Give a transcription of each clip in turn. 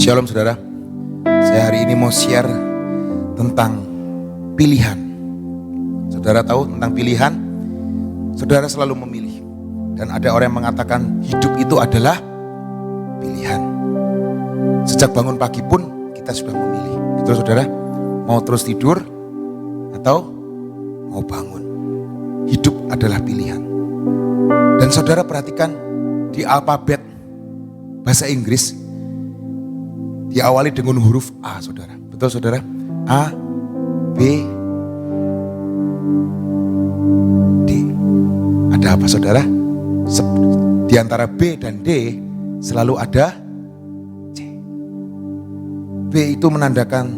Shalom saudara, saya hari ini mau share tentang pilihan. Saudara tahu tentang pilihan? Saudara selalu memilih. Dan ada orang yang mengatakan hidup itu adalah pilihan. Sejak bangun pagi pun kita sudah memilih. Betul saudara? Mau terus tidur atau mau bangun. Hidup adalah pilihan. Dan saudara perhatikan di alfabet bahasa Inggris diawali dengan huruf A, saudara. Betul saudara? A, B, D. Ada apa saudara? Di antara B dan D selalu ada C. B itu menandakan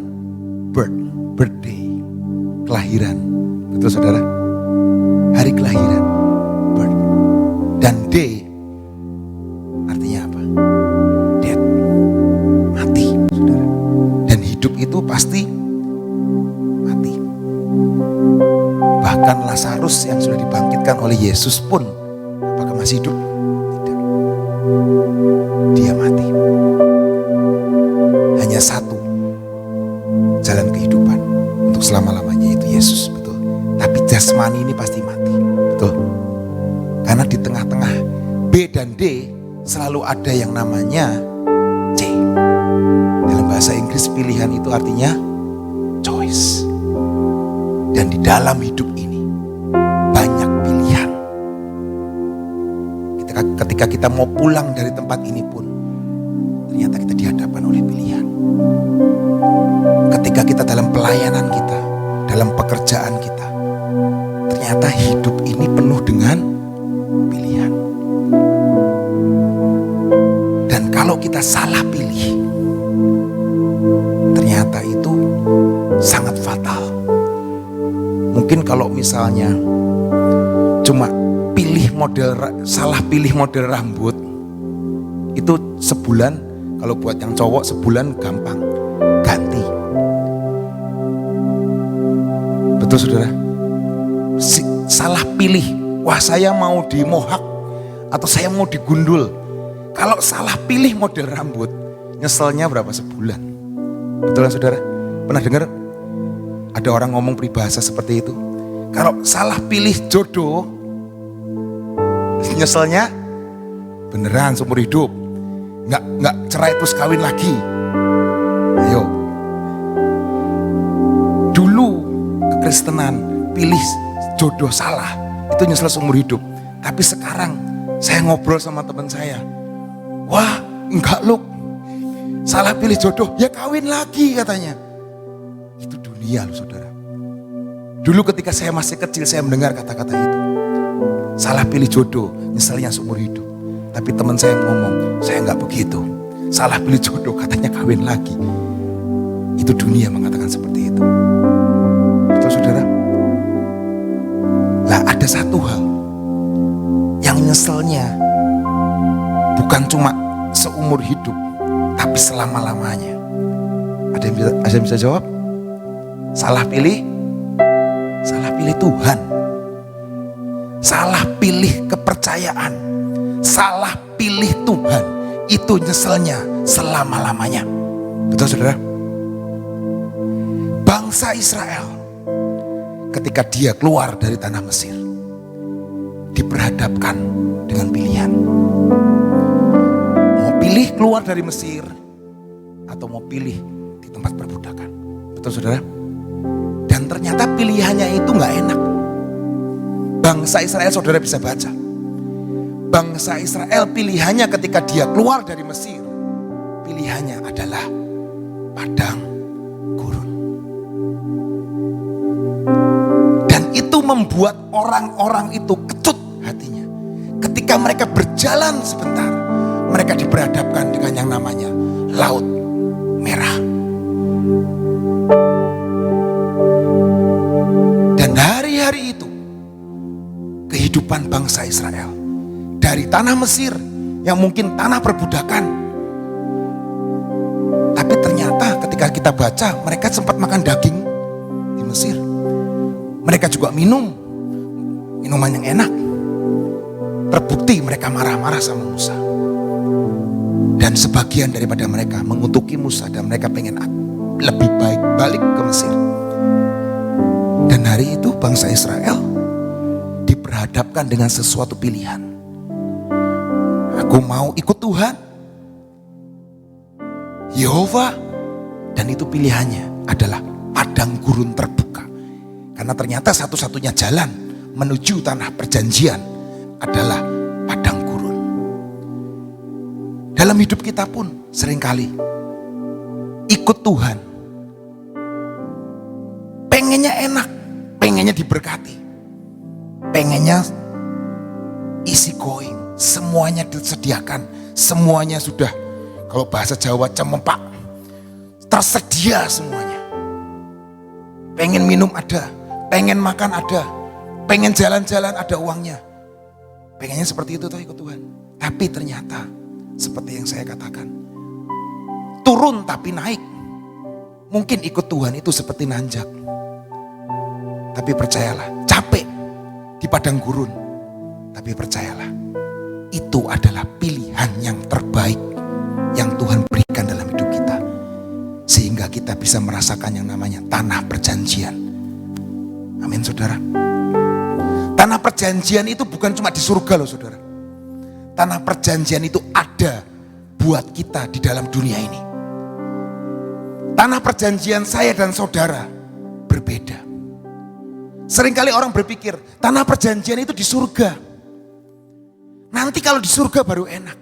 birthday, kelahiran. Betul saudara? Hari kelahiran, birth. Dan D artinya apa? Death, mati saudara. Dan hidup itu pasti mati. Bahkan Lazarus yang sudah dibangkitkan oleh Yesus pun apakah masih hidup? Tidak. Dia mati. Hanya satu jalan kehidupan untuk selama-lamanya, itu Yesus, betul. Tapi jasmani ini pasti mati, betul. Karena di tengah-tengah B dan D selalu ada yang namanya C. Dalam bahasa Inggris pilihan itu artinya choice. Dan di dalam hidup ini banyak pilihan. Ketika kita mau pulang dari tempat ini pun ternyata kita dihadapkan oleh pilihan. Ketika kita dalam pelayanan kita, dalam pekerjaan kita, ternyata hidup ini penuh dengan pilihan. Dan kalau kita salah pilih, ternyata itu sangat fatal. Mungkin kalau misalnya cuma salah pilih model rambut, itu sebulan, kalau buat yang cowok sebulan gampang ganti. Betul saudara? Salah pilih, wah saya mau di mohak atau saya mau digundul. Kalau salah pilih model rambut, nyeselnya berapa sebulan. Betul saudara? Pernah dengar ada orang ngomong peribahasa seperti itu? Kalau salah pilih jodoh, nyeselnya beneran seumur hidup. Nggak cerai terus kawin lagi. Ayo. Dulu kekristenan pilih jodoh salah, itu nyesel seumur hidup. Tapi sekarang saya ngobrol sama teman saya. Wah, enggak loh. Salah pilih jodoh, ya kawin lagi katanya. Itu dunia loh saudara. Dulu ketika saya masih kecil saya mendengar kata-kata itu. Salah pilih jodoh, nyeselnya seumur hidup. Tapi teman saya ngomong, saya enggak begitu. Salah pilih jodoh katanya kawin lagi. Itu dunia mengatakan seperti itu. Betul saudara? Lah ada satu hal yang nyeselnya bukan cuma seumur hidup, tapi selama-lamanya. Ada yang bisa jawab? Salah pilih Tuhan. Salah pilih kepercayaan. Salah pilih Tuhan. Itu nyeselnya selama-lamanya. Betul saudara? Bangsa Israel ketika dia keluar dari tanah Mesir diperhadapkan dengan pilihan. Mau pilih keluar dari Mesir atau mau pilih di tempat perbudakan. Betul saudara? Dan ternyata pilihannya itu gak enak. Bangsa Israel saudara bisa baca. Bangsa Israel pilihannya ketika dia keluar dari Mesir, pilihannya adalah padang gurun. Dan itu membuat orang-orang itu kecut hatinya. Ketika mereka berjalan sebentar, mereka diperhadapkan dengan yang namanya Laut Merah. Dan hari-hari itu kehidupan bangsa Israel dari tanah Mesir yang mungkin tanah perbudakan, tapi ternyata ketika kita baca mereka sempat makan daging di Mesir. Mereka juga minum minuman yang enak. Terbukti mereka marah-marah sama Musa. Dan sebagian daripada mereka mengutuki Musa dan mereka pengen lebih baik balik ke Mesir. Dan hari itu bangsa Israel diperhadapkan dengan sesuatu pilihan. Aku mau ikut Tuhan, Yehova, dan itu pilihannya adalah padang gurun terbuka. Karena ternyata satu-satunya jalan menuju tanah perjanjian adalah padang gurun. Dalam hidup kita pun seringkali ikut Tuhan, pengennya enak, pengennya diberkati, pengennya easy going, semuanya disediakan, semuanya sudah, kalau bahasa Jawa cempak, tersedia semuanya. Pengen minum ada, pengen makan ada, pengen jalan-jalan ada uangnya. Pengennya seperti itu tuh ikut Tuhan. Tapi ternyata seperti yang saya katakan, turun tapi naik. Mungkin ikut Tuhan itu seperti nanjak. Tapi percayalah, capek di padang gurun. Tapi percayalah, itu adalah pilihan yang terbaik yang Tuhan berikan dalam hidup kita. Sehingga kita bisa merasakan yang namanya tanah perjanjian. Amin saudara. Tanah perjanjian itu bukan cuma di surga loh saudara. Tanah perjanjian itu ada buat kita di dalam dunia ini. Tanah perjanjian saya dan saudara berbeda. Seringkali orang berpikir tanah perjanjian itu di surga. Nanti kalau di surga baru enak.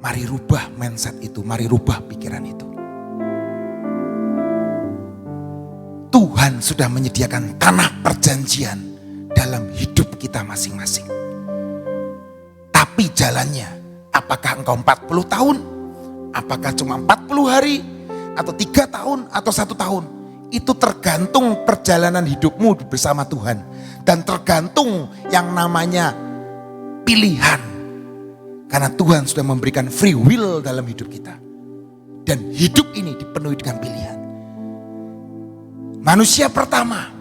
Mari rubah mindset itu, mari rubah pikiran itu. Tuhan sudah menyediakan tanah perjanjian dalam hidup kita masing-masing. Tapi jalannya, apakah engkau 40 tahun? Apakah cuma 40 hari? Atau 3 tahun? Atau 1 tahun? Itu tergantung perjalanan hidupmu bersama Tuhan. Dan tergantung yang namanya pilihan. Karena Tuhan sudah memberikan free will dalam hidup kita. Dan hidup ini dipenuhi dengan pilihan. Manusia pertama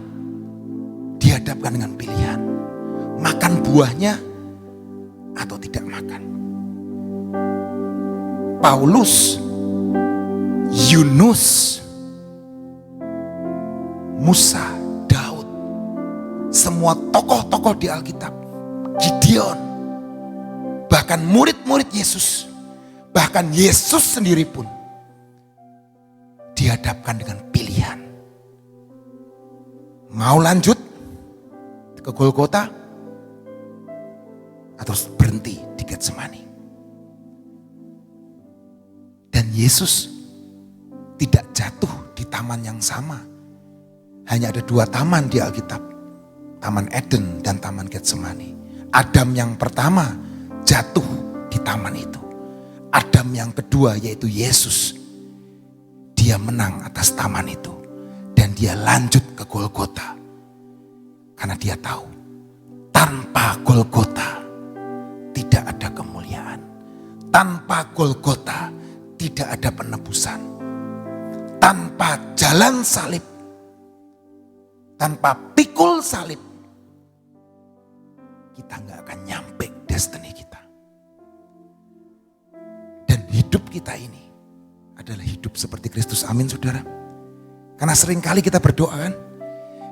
dihadapkan dengan pilihan. Makan buahnya atau tidak makan. Paulus, Yunus, Musa, Daud, semua tokoh-tokoh di Alkitab, Gideon, bahkan murid-murid Yesus, bahkan Yesus sendiri pun dihadapkan dengan pilihan. Mau lanjut ke Golgota atau berhenti di Getsemani. Dan Yesus tidak jatuh di taman yang sama. Hanya ada 2 taman di Alkitab. Taman Eden dan Taman Getsemani. Adam yang pertama jatuh di taman itu. Adam yang kedua yaitu Yesus. Dia menang atas taman itu. Dan dia lanjut ke Golgota. Karena dia tahu tanpa Golgota tidak ada kemuliaan. Tanpa Golgota tidak ada penebusan. Tanpa jalan salib, tanpa pikul salib, kita gak akan nyampe destiny kita. Dan hidup kita ini adalah hidup seperti Kristus. Amin saudara. Karena seringkali kita berdoa kan,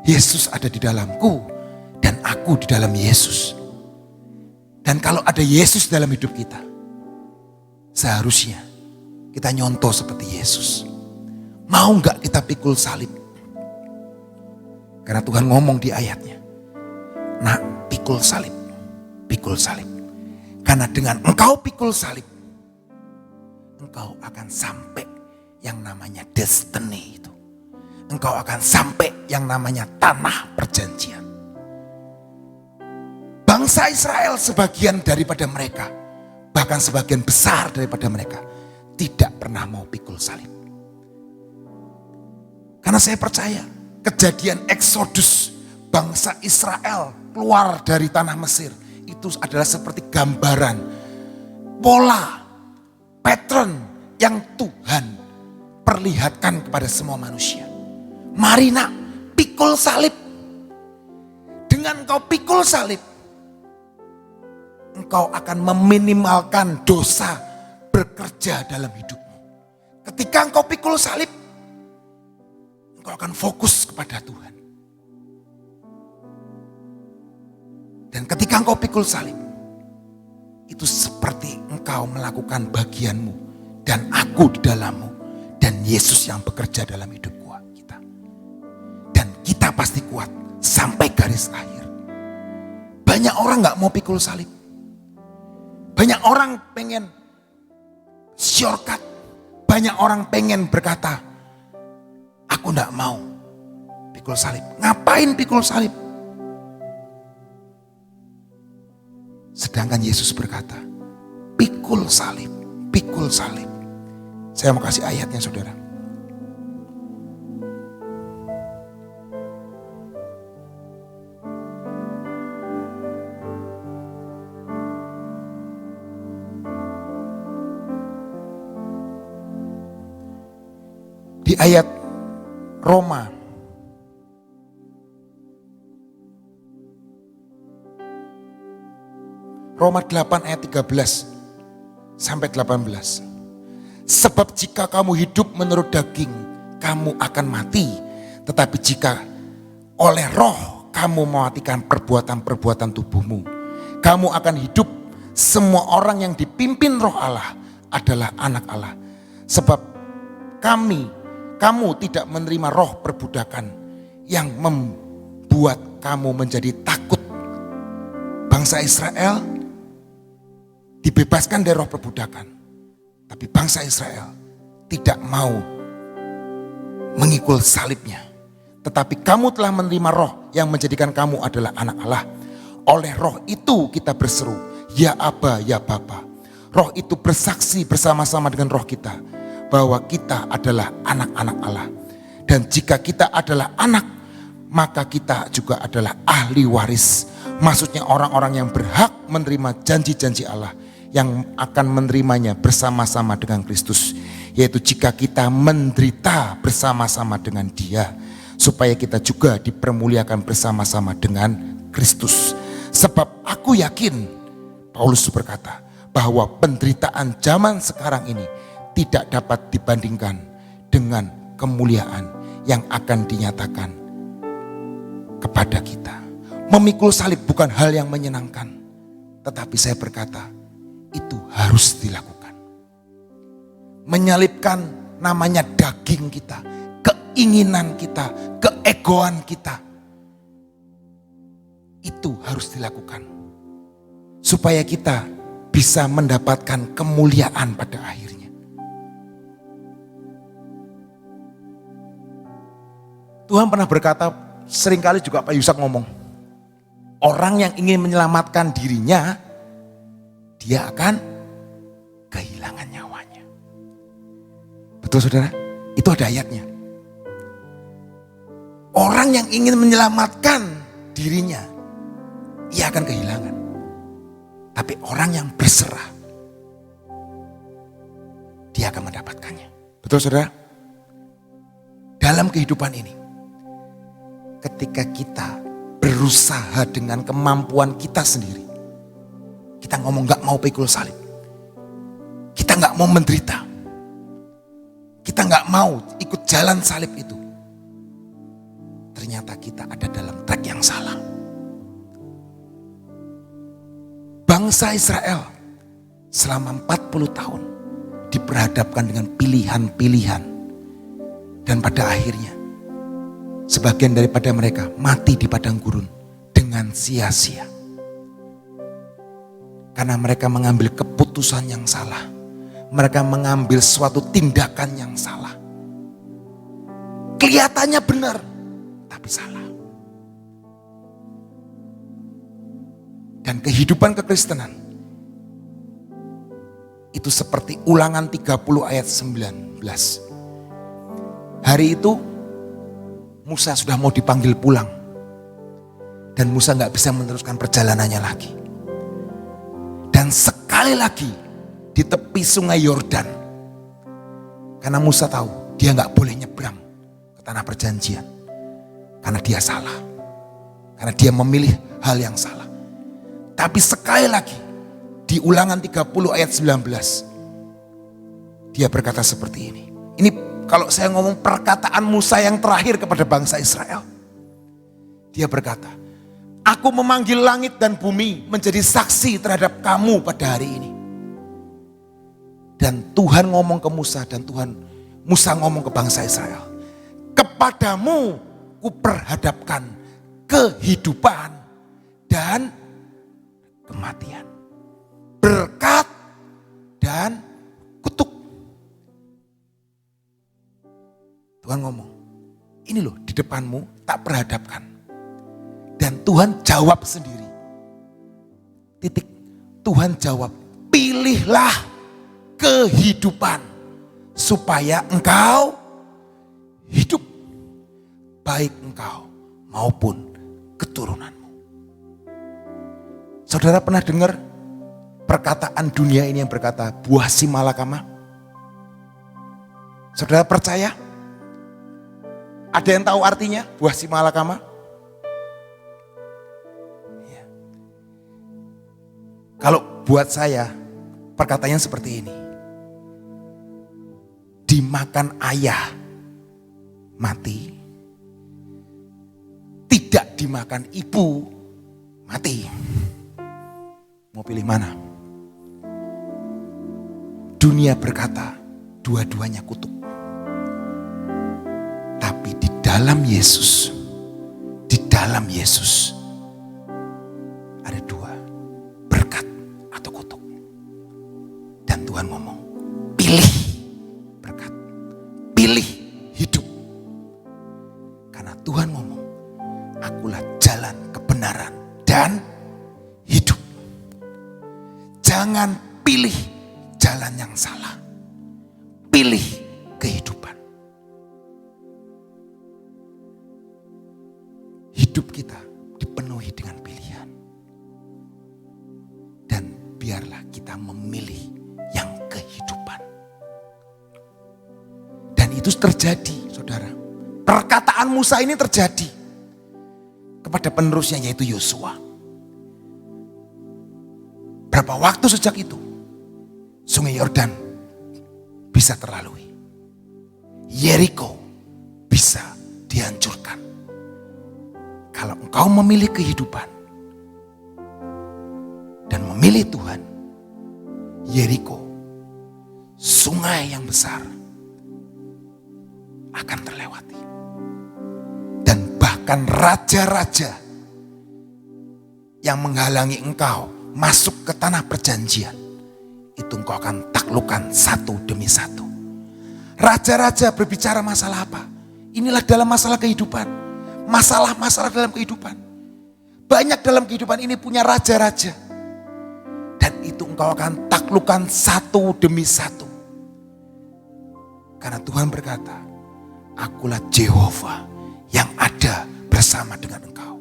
Yesus ada di dalamku dan aku di dalam Yesus. Dan kalau ada Yesus dalam hidup kita, seharusnya kita nyontoh seperti Yesus. Mau gak kita pikul salib? Karena Tuhan ngomong di ayatnya, nak pikul salib, pikul salib. Karena dengan engkau pikul salib, engkau akan sampai yang namanya destiny itu. Engkau akan sampai yang namanya tanah perjanjian. Bangsa Israel sebagian daripada mereka, bahkan sebagian besar daripada mereka, tidak pernah mau pikul salib. Karena saya percaya kejadian Exodus bangsa Israel keluar dari tanah Mesir itu adalah seperti gambaran, pola, pattern yang Tuhan perlihatkan kepada semua manusia. Mari nak, pikul salib. Dengan dengan engkau pikul salib, engkau akan meminimalkan dosa bekerja dalam hidupmu. Ketika engkau pikul salib, engkau akan fokus kepada Tuhan. Dan ketika engkau pikul salib, itu seperti engkau melakukan bagianmu dan aku di dalammu dan Yesus yang bekerja dalam hidup kita. Dan kita pasti kuat sampai garis akhir. Banyak orang gak mau pikul salib. Banyak orang pengen shortcut. Banyak orang pengen berkata, aku gak mau pikul salib. Ngapain pikul salib? Sedangkan Yesus berkata, pikul salib, pikul salib. Saya mau kasih ayatnya saudara. Di ayat Roma Roma 8 ayat 13 sampai 18. Sebab jika kamu hidup menurut daging, kamu akan mati. Tetapi jika oleh roh kamu mematikan perbuatan-perbuatan tubuhmu, kamu akan hidup. Semua orang yang dipimpin roh Allah adalah anak Allah. Sebab kamu tidak menerima roh perbudakan yang membuat kamu menjadi takut. Bangsa Israel dibebaskan dari roh perbudakan. Tapi bangsa Israel tidak mau mengikul salibnya. Tetapi kamu telah menerima roh yang menjadikan kamu adalah anak Allah. Oleh roh itu kita berseru, ya Aba, ya Bapa. Roh itu bersaksi bersama-sama dengan roh kita bahwa kita adalah anak-anak Allah. Dan jika kita adalah anak, maka kita juga adalah ahli waris. Maksudnya orang-orang yang berhak menerima janji-janji Allah, yang akan menerimanya bersama-sama dengan Kristus. Yaitu jika kita menderita bersama-sama dengan Dia, supaya kita juga dipermuliakan bersama-sama dengan Kristus. Sebab aku yakin, Paulus berkata, bahwa penderitaan zaman sekarang ini tidak dapat dibandingkan dengan kemuliaan yang akan dinyatakan kepada kita. Memikul salib bukan hal yang menyenangkan, tetapi saya berkata, itu harus dilakukan. Menyalibkan namanya daging kita, keinginan kita, keegoan kita. Itu harus dilakukan. Supaya kita bisa mendapatkan kemuliaan pada akhirnya. Tuhan pernah berkata, seringkali juga Pak Yusak ngomong, orang yang ingin menyelamatkan dirinya, dia akan kehilangan nyawanya. Betul saudara? Itu ada ayatnya. Orang yang ingin menyelamatkan dirinya, ia akan kehilangan. Tapi orang yang berserah, dia akan mendapatkannya. Betul saudara? Dalam kehidupan ini, ketika kita berusaha dengan kemampuan kita sendiri, kita ngomong gak mau pikul salib, kita gak mau menderita, kita gak mau ikut jalan salib itu, ternyata kita ada dalam track yang salah. Bangsa Israel selama 40 tahun diperhadapkan dengan pilihan-pilihan, dan pada akhirnya sebagian daripada mereka mati di padang gurun dengan sia-sia. Karena mereka mengambil keputusan yang salah. Mereka mengambil suatu tindakan yang salah. Kelihatannya benar, tapi salah. Dan kehidupan kekristenan itu seperti Ulangan 30 ayat 19. Hari itu Musa sudah mau dipanggil pulang. Dan Musa gak bisa meneruskan perjalanannya lagi. Dan sekali lagi di tepi sungai Yordan. Karena Musa tahu dia gak boleh nyebrang ke tanah perjanjian. Karena dia salah. Karena dia memilih hal yang salah. Tapi sekali lagi, di Ulangan 30 ayat 19, dia berkata seperti ini. Ini kalau saya ngomong perkataan Musa yang terakhir kepada bangsa Israel. Dia berkata, aku memanggil langit dan bumi menjadi saksi terhadap kamu pada hari ini. Dan Tuhan ngomong ke Musa dan Musa ngomong ke bangsa Israel. Kepadamu kuperhadapkan kehidupan dan kematian. Berkat dan kutuk. Tuhan ngomong, ini loh di depanmu tak perhadapkan. Dan Tuhan jawab sendiri. Titik. Tuhan jawab, pilihlah kehidupan supaya engkau hidup. Baik engkau maupun keturunanmu. Saudara pernah dengar perkataan dunia ini yang berkata buah si malakama? Saudara percaya? Ada yang tahu artinya buah si malakama? Ya. Kalau buat saya perkataannya seperti ini. Dimakan ayah mati. Tidak dimakan ibu mati. Mau pilih mana? Dunia berkata dua-duanya kutuk. Tapi di dalam Yesus ada dua, berkat atau kutuk. Dan Tuhan ngomong, pilih berkat, pilih hidup. Karena Tuhan ngomong, akulah jalan kebenaran dan hidup. Jangan pilih jalan yang salah. Pilih kehidupan. Hidup kita dipenuhi dengan pilihan. Dan biarlah kita memilih yang kehidupan. Dan itu terjadi, saudara. Perkataan Musa ini terjadi kepada penerusnya yaitu Yosua. Berapa waktu sejak itu Sungai Yordan bisa terlalui. Yeriko bisa dihancurkan. Kalau engkau memilih kehidupan dan memilih Tuhan, Yeriko, sungai yang besar, akan terlewati. Dan bahkan raja-raja yang menghalangi engkau masuk ke tanah perjanjian, itu engkau akan taklukkan satu demi satu. Raja-raja berbicara masalah apa? Inilah dalam masalah kehidupan. Masalah-masalah dalam kehidupan. Banyak dalam kehidupan ini punya raja-raja. Dan itu engkau akan taklukkan satu demi satu. Karena Tuhan berkata, akulah Jehovah yang ada bersama dengan engkau.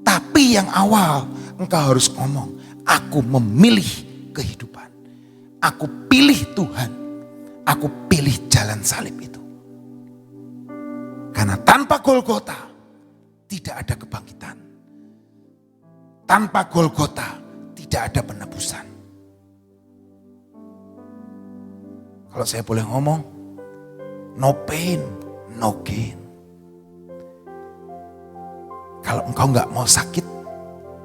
Tapi yang awal engkau harus ngomong, aku memilih kehidupan. Aku pilih Tuhan. Aku pilih jalan salib itu. Karena tanpa Golgota tidak ada kebangkitan. Tanpa Golgota tidak ada penebusan. Kalau saya boleh ngomong, no pain, no gain. Kalau engkau nggak mau sakit,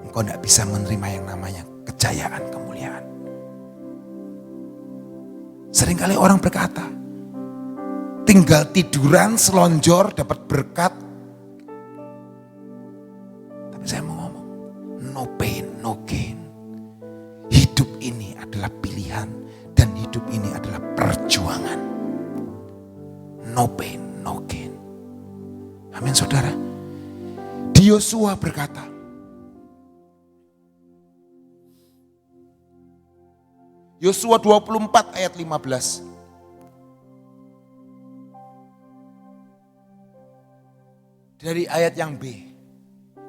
engkau nggak bisa menerima yang namanya kejayaan, kemuliaan. Seringkali orang berkata, tinggal tiduran, selonjor, dapat berkat. Tapi saya mau ngomong, no pain, no gain. Hidup ini adalah pilihan dan hidup ini adalah perjuangan. No pain, no gain. Amin saudara. Di Yosua berkata, Yosua 24 ayat 15. Dari ayat yang B.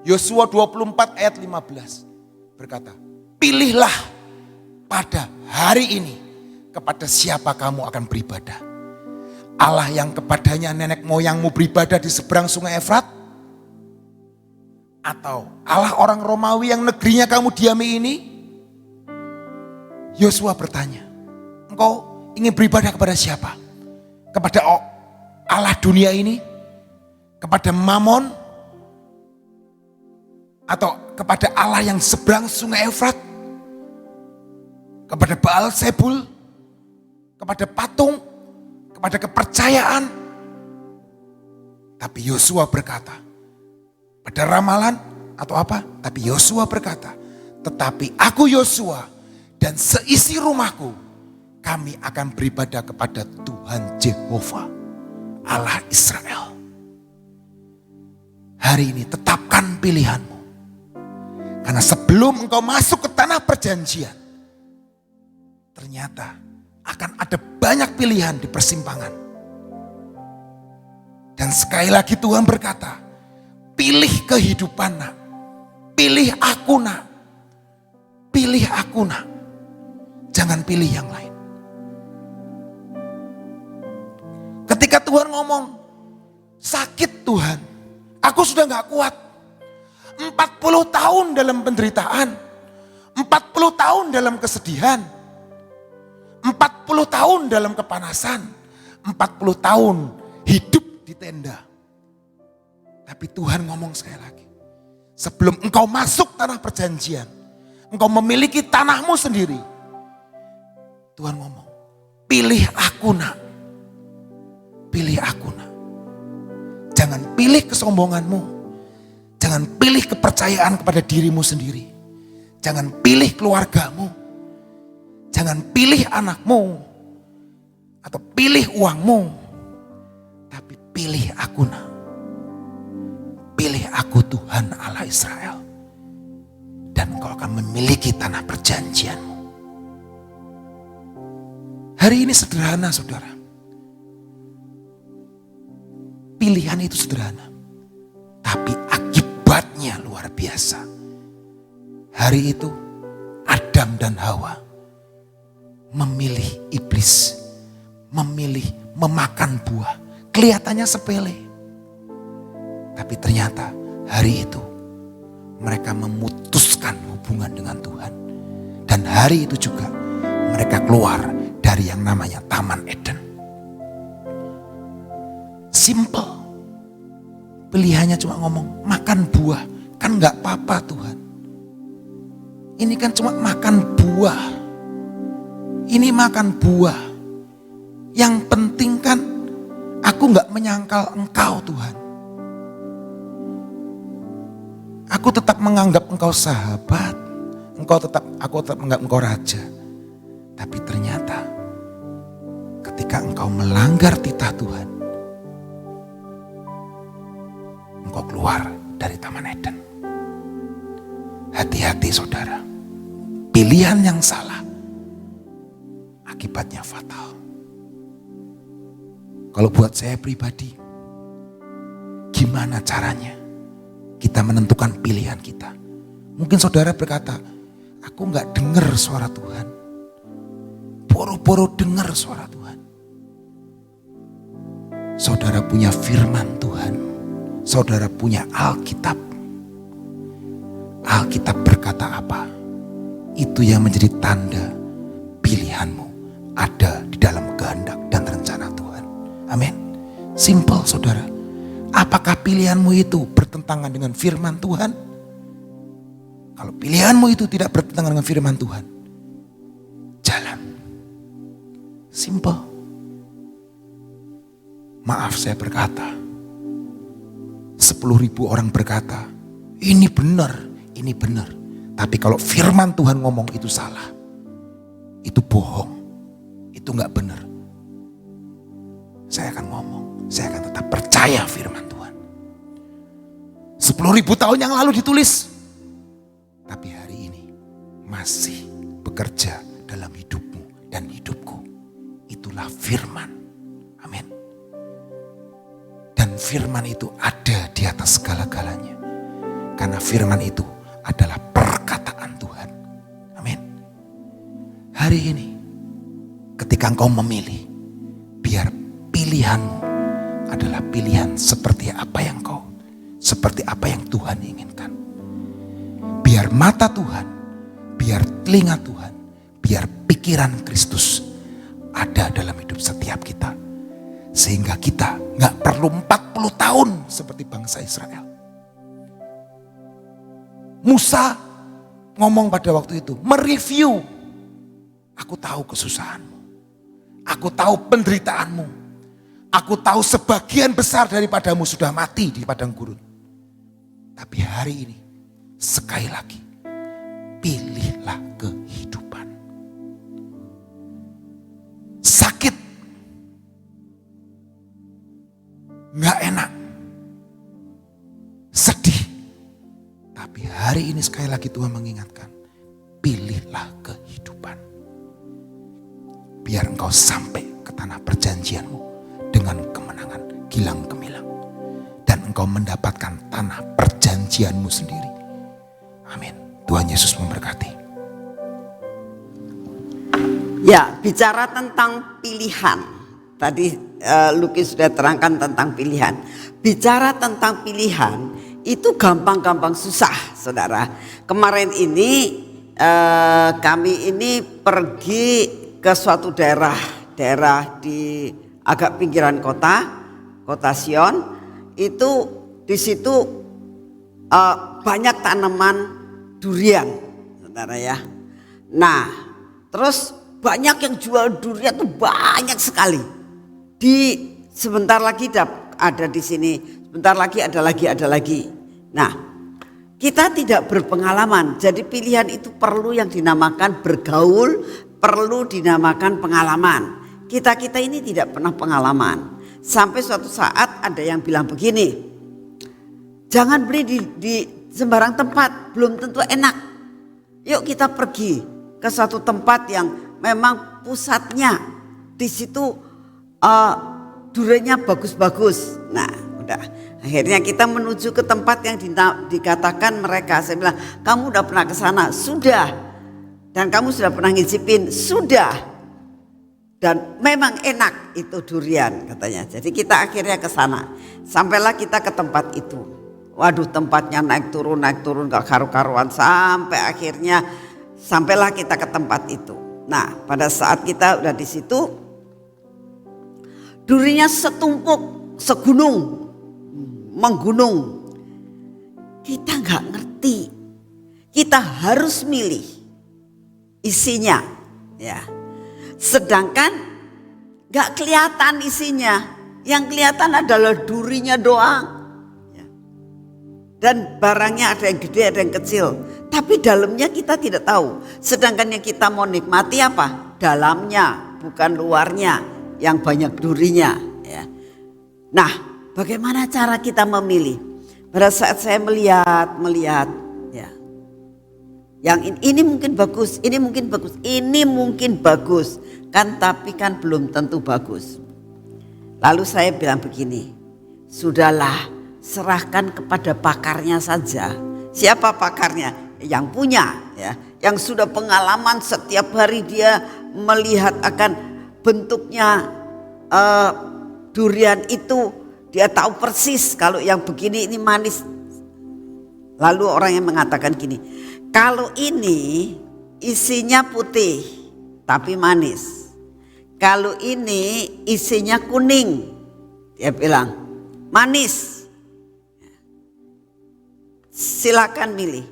Yosua 24 ayat 15 berkata, pilihlah pada hari ini kepada siapa kamu akan beribadah. Allah yang kepadanya nenek moyangmu beribadah di seberang sungai Efrat, atau Allah orang Romawi yang negerinya kamu diami ini? Yosua bertanya, engkau ingin beribadah kepada siapa? Kepada Allah dunia ini? Kepada Mammon? Atau kepada Allah yang seberang sungai Efrat? Kepada Baal Zebul? Kepada patung? Kepada kepercayaan? Tapi Yosua berkata, pada ramalan atau apa? Tapi Yosua berkata, tetapi aku Yosua dan seisi rumahku, kami akan beribadah kepada Tuhan Jehovah, Allah Israel. Hari ini tetapkan pilihanmu. Karena sebelum engkau masuk ke tanah perjanjian, ternyata akan ada banyak pilihan di persimpangan. Dan sekali lagi Tuhan berkata, pilih kehidupan nak. Pilih aku nak. Pilih aku nak. Jangan pilih yang lain. Ketika Tuhan ngomong, sakit Tuhan, aku sudah gak kuat. 40 tahun dalam penderitaan, 40 tahun dalam kesedihan, 40 tahun dalam kepanasan, 40 tahun hidup di tenda. Tapi Tuhan ngomong sekali lagi, sebelum engkau masuk tanah perjanjian, engkau memiliki tanahmu sendiri, Tuhan ngomong, pilih aku nak. Pilih aku nak. Jangan pilih kesombonganmu. Jangan pilih kepercayaan kepada dirimu sendiri. Jangan pilih keluargamu. Jangan pilih anakmu. Atau pilih uangmu. Tapi pilih aku nak. Pilih aku Tuhan Allah Israel. Dan engkau akan memiliki tanah perjanjianmu. Hari ini sederhana saudara. Pilihan itu sederhana. Tapi akibatnya luar biasa. Hari itu Adam dan Hawa memilih iblis. Memilih memakan buah. Kelihatannya sepele. Tapi ternyata hari itu mereka memutuskan hubungan dengan Tuhan. Dan hari itu juga mereka keluar dari yang namanya Taman Eden. Simple. Pilihannya cuma ngomong, makan buah. Kan gak apa-apa Tuhan. Ini kan cuma makan buah. Ini makan buah. Yang penting kan aku gak menyangkal engkau Tuhan. Aku tetap menganggap engkau sahabat. Aku tetap menganggap engkau raja. Tapi ternyata ketika engkau melanggar titah Tuhan, engkau keluar dari Taman Eden. Hati-hati saudara. Pilihan yang salah akibatnya fatal. Kalau buat saya pribadi, gimana caranya kita menentukan pilihan kita? Mungkin saudara berkata, aku gak dengar suara Tuhan. Boro-boro dengar suara Tuhan. Saudara punya firman Tuhan. Saudara punya Alkitab. Alkitab berkata apa? Itu yang menjadi tanda pilihanmu ada di dalam kehendak dan rencana Tuhan. Amin. Simple saudara. Apakah pilihanmu itu bertentangan dengan firman Tuhan? Kalau pilihanmu itu tidak bertentangan dengan firman Tuhan, jalan. Simple. Maaf saya berkata, 10.000 orang berkata, ini benar, ini benar. Tapi kalau firman Tuhan ngomong itu salah, itu bohong, itu gak benar. Saya akan ngomong, saya akan tetap percaya firman Tuhan. 10.000 tahun yang lalu ditulis, tapi hari ini masih bekerja dalam hidupmu dan hidupku. Itulah firman. Amin. Dan firman itu ada di atas segala-galanya. Karena firman itu adalah perkataan Tuhan. Amin. Hari ini ketika engkau memilih, biar pilihanmu adalah pilihan seperti apa yang Tuhan inginkan. mata Tuhan, biar telinga Tuhan, biar pikiran Kristus ada dalam hidup setiap kita. Sehingga kita gak perlu 40 tahun seperti bangsa Israel. Musa ngomong pada waktu itu, mereview. Aku tahu kesusahanmu. Aku tahu penderitaanmu. Aku tahu sebagian besar daripadamu sudah mati di padang gurun. Tapi hari ini, sekali lagi, pilihlah kehidupan. Sakit, gak enak, sedih. Tapi hari ini sekali lagi Tuhan mengingatkan, pilihlah kehidupan. Biar engkau sampai ke tanah perjanjianmu dengan kemenangan gilang gemilang. Dan engkau mendapatkan tanah perjanjianmu sendiri. Amin. Tuhan Yesus memberkati. Ya, bicara tentang pilihan. Tadi Luki sudah terangkan tentang pilihan. Bicara tentang pilihan itu gampang-gampang susah, saudara. Kemarin ini kami ini pergi ke suatu daerah di agak pinggiran kota Sion. Itu di situ banyak tanaman durian, saudara ya. Nah, terus banyak yang jual durian tuh banyak sekali. Sebentar lagi ada di sini, sebentar lagi ada lagi. Nah, kita tidak berpengalaman, jadi pilihan itu perlu yang dinamakan bergaul, perlu dinamakan pengalaman. Kita ini tidak pernah pengalaman. Sampai suatu saat ada yang bilang begini, jangan beli di sembarang tempat, belum tentu enak. Yuk kita pergi ke suatu tempat yang memang pusatnya di situ duriannya bagus-bagus. Nah, udah. Akhirnya kita menuju ke tempat yang dikatakan mereka. Saya bilang, kamu udah pernah ke sana? Sudah. Dan kamu sudah pernah ngicipin? Sudah. Dan memang enak itu durian katanya. Jadi kita akhirnya ke sana. Sampailah kita ke tempat itu. Waduh, tempatnya naik turun gak karu-karuan. Sampai akhirnya sampailah kita ke tempat itu. Nah, pada saat kita udah di situ, durinya setumpuk, segunung, menggunung. Kita gak ngerti. Kita harus milih isinya, ya. Sedangkan gak kelihatan isinya. Yang kelihatan adalah durinya doang. Dan barangnya ada yang gede, ada yang kecil. Tapi dalamnya kita tidak tahu. Sedangkan yang kita mau nikmati apa? Dalamnya, bukan luarnya yang banyak durinya. Ya. Nah, bagaimana cara kita memilih? Pada saat saya melihat ya. Yang ini mungkin bagus, ini mungkin bagus, ini mungkin bagus. Kan tapi kan belum tentu bagus. Lalu saya bilang begini, sudahlah serahkan kepada pakarnya saja. Siapa pakarnya? Yang punya ya, yang sudah pengalaman setiap hari dia melihat akan bentuknya durian itu. Dia tahu persis kalau yang begini ini manis. Lalu orang yang mengatakan gini, kalau ini isinya putih tapi manis. Kalau ini isinya kuning, dia bilang manis. Silakan milih.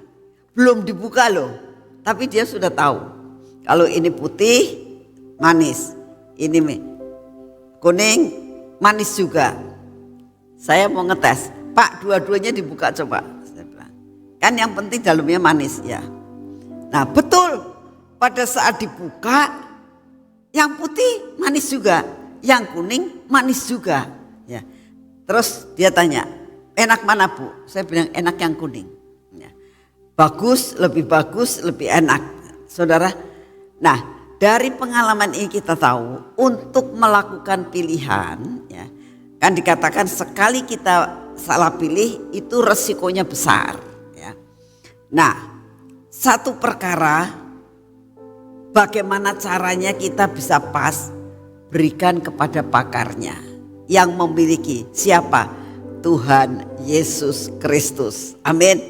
Belum dibuka loh, tapi dia sudah tahu. Kalau ini putih, manis. Ini kuning, manis juga. Saya mau ngetes, Pak, dua-duanya dibuka coba. Kan yang penting dalamnya manis ya. Nah betul, pada saat dibuka, yang putih manis juga, yang kuning manis juga. Ya. Terus dia tanya, enak mana Bu? Saya bilang enak yang kuning. Ya. Bagus, lebih enak. Saudara, nah dari pengalaman ini kita tahu untuk melakukan pilihan, ya, kan dikatakan sekali kita salah pilih itu resikonya besar. Ya. Nah, satu perkara bagaimana caranya kita bisa pas, berikan kepada pakarnya yang memiliki siapa? Tuhan Yesus Kristus. Amin.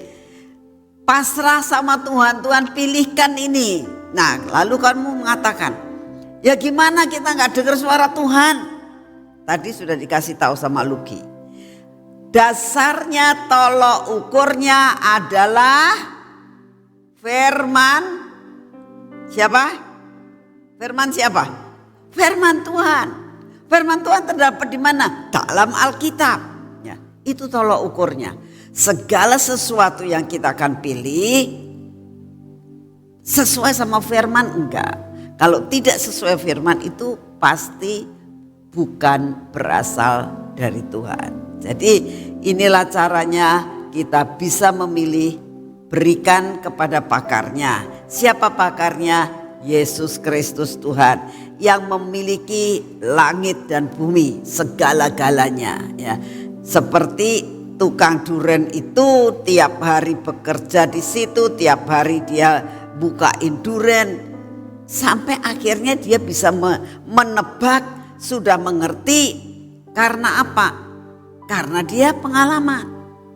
pasrah sama Tuhan, Tuhan pilihkan ini. Nah lalu kamu mengatakan, ya gimana kita gak dengar suara Tuhan? Tadi sudah dikasih tahu sama Luki. Dasarnya tolok ukurnya adalah firman siapa? Firman siapa? Firman Tuhan. Firman Tuhan terdapat di mana? Dalam Alkitab. Ya, itu tolok ukurnya. Segala sesuatu yang kita akan pilih sesuai sama firman enggak. Kalau tidak sesuai firman itu pasti bukan berasal dari Tuhan. Jadi inilah caranya kita bisa memilih, berikan kepada pakarnya. Siapa pakarnya? Yesus Kristus Tuhan yang memiliki langit dan bumi segala-galanya ya. Seperti tukang duren itu tiap hari bekerja di situ, tiap hari dia bukain duren sampai akhirnya dia bisa menebak, sudah mengerti. Karena apa? Karena dia pengalaman.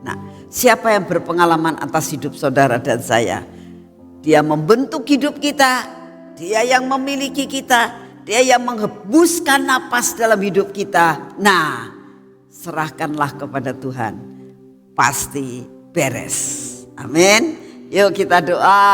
Nah, siapa yang berpengalaman atas hidup saudara dan saya? Dia membentuk hidup kita. Dia yang memiliki kita, dia yang menghembuskan napas dalam hidup kita. Nah, serahkanlah kepada Tuhan, pasti beres. Amin. Yuk kita doa.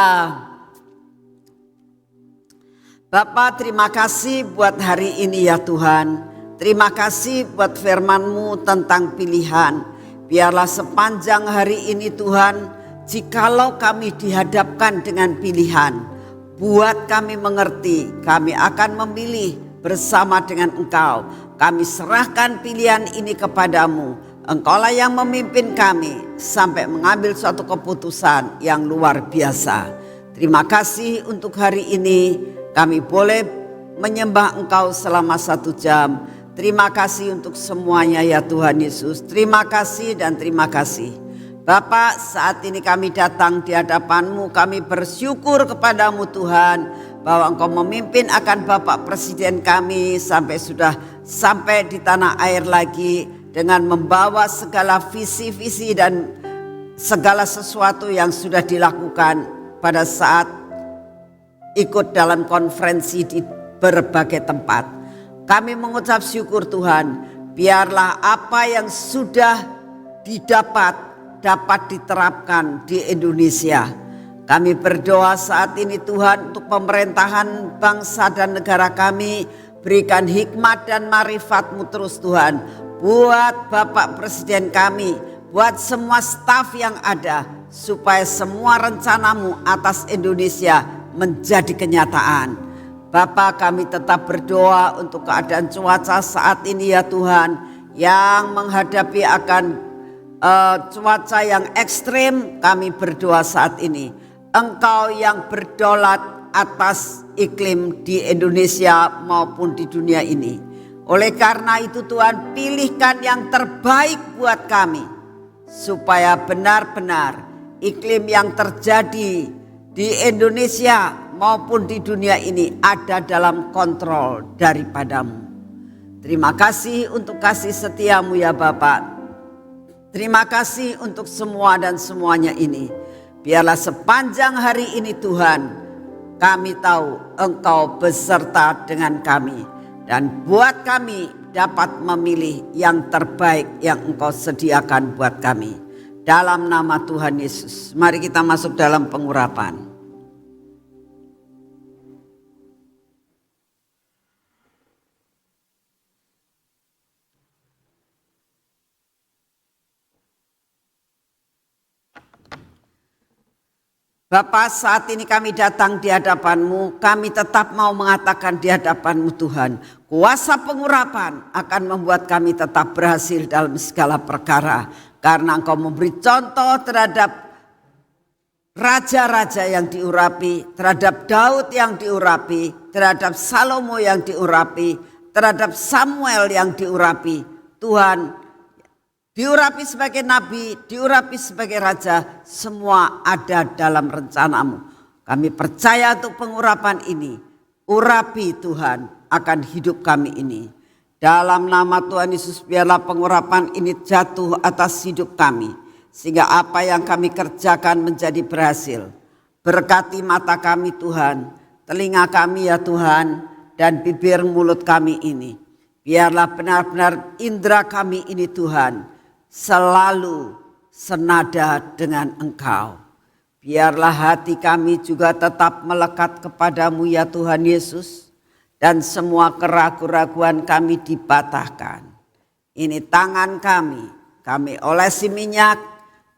Bapa, terima kasih buat hari ini ya Tuhan. Terima kasih buat firman-Mu tentang pilihan. Biarlah sepanjang hari ini Tuhan, jikalau kami dihadapkan dengan pilihan, buat kami mengerti, kami akan memilih bersama dengan Engkau. Kami serahkan pilihan ini kepadamu. Engkaulah yang memimpin kami sampai mengambil suatu keputusan yang luar biasa. Terima kasih untuk hari ini. Kami boleh menyembah Engkau selama 1 jam. Terima kasih untuk semuanya ya Tuhan Yesus. Terima kasih dan terima kasih. Bapak, saat ini kami datang di hadapan-Mu, kami bersyukur kepadamu Tuhan, bahwa Engkau memimpin akan Bapak Presiden kami sampai di tanah air lagi, dengan membawa segala visi-visi dan segala sesuatu yang sudah dilakukan pada saat ikut dalam konferensi di berbagai tempat. Kami mengucap syukur Tuhan, biarlah apa yang sudah dapat diterapkan di Indonesia. Kami berdoa saat ini Tuhan untuk pemerintahan bangsa dan negara kami. Berikan hikmat dan marifat-Mu terus Tuhan. Buat Bapak Presiden kami, buat semua staf yang ada, supaya semua rencana-Mu atas Indonesia menjadi kenyataan. Bapak, kami tetap berdoa untuk keadaan cuaca saat ini ya Tuhan, yang menghadapi akan cuaca yang ekstrim. Kami berdoa saat ini, Engkau yang berdaulat atas iklim di Indonesia maupun di dunia ini. Oleh karena itu Tuhan, pilihkan yang terbaik buat kami, supaya benar-benar iklim yang terjadi di Indonesia maupun di dunia ini ada dalam kontrol daripada-Mu. Terima kasih untuk kasih setia-Mu ya Bapak. Terima kasih untuk semua dan semuanya ini. Biarlah sepanjang hari ini Tuhan, kami tahu Engkau beserta dengan kami. Dan buat kami dapat memilih yang terbaik yang Engkau sediakan buat kami. Dalam nama Tuhan Yesus, mari kita masuk dalam pengurapan. Bapa, saat ini kami datang di hadapan-Mu, kami tetap mau mengatakan di hadapan-Mu Tuhan, kuasa pengurapan akan membuat kami tetap berhasil dalam segala perkara. Karena Engkau memberi contoh terhadap raja-raja yang diurapi, terhadap Daud yang diurapi, terhadap Salomo yang diurapi, terhadap Samuel yang diurapi. Tuhan, diurapi sebagai nabi, diurapi sebagai raja, semua ada dalam rencana-Mu. Kami percaya untuk pengurapan ini. Urapi Tuhan akan hidup kami ini. Dalam nama Tuhan Yesus, biarlah pengurapan ini jatuh atas hidup kami. sehingga apa yang kami kerjakan menjadi berhasil. Berkati mata kami Tuhan, telinga kami ya Tuhan, dan bibir mulut kami ini. Biarlah benar-benar indera kami ini Tuhan selalu senada dengan Engkau. Biarlah hati kami juga tetap melekat kepadamu ya Tuhan Yesus. Dan semua keraguan-raguan kami dipatahkan. Ini tangan kami olesi minyak.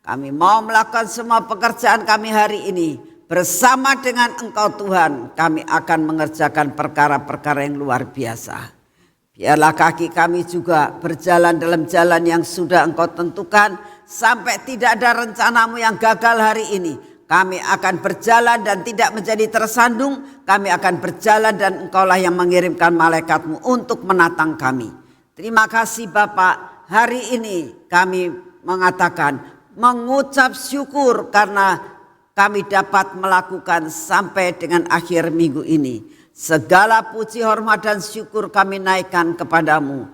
Kami mau melakukan semua pekerjaan kami hari ini. Bersama dengan Engkau Tuhan, kami akan mengerjakan perkara-perkara yang luar biasa. Biarlah kaki kami juga berjalan dalam jalan yang sudah Engkau tentukan. Sampai tidak ada rencanamu yang gagal hari ini. Kami akan berjalan dan tidak menjadi tersandung. Kami akan berjalan dan Engkaulah yang mengirimkan malaikatmu untuk menatang kami. Terima kasih Bapak. Hari ini kami mengatakan, mengucap syukur karena kami dapat melakukan sampai dengan akhir minggu ini. Segala puji, hormat dan syukur kami naikkan kepadamu.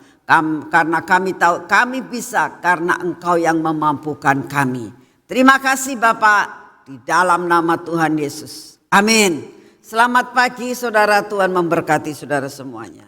Karena kami tahu kami bisa karena Engkau yang memampukan kami. Terima kasih Bapak. Di dalam nama Tuhan Yesus. Amin. Selamat pagi saudara, Tuhan memberkati saudara semuanya.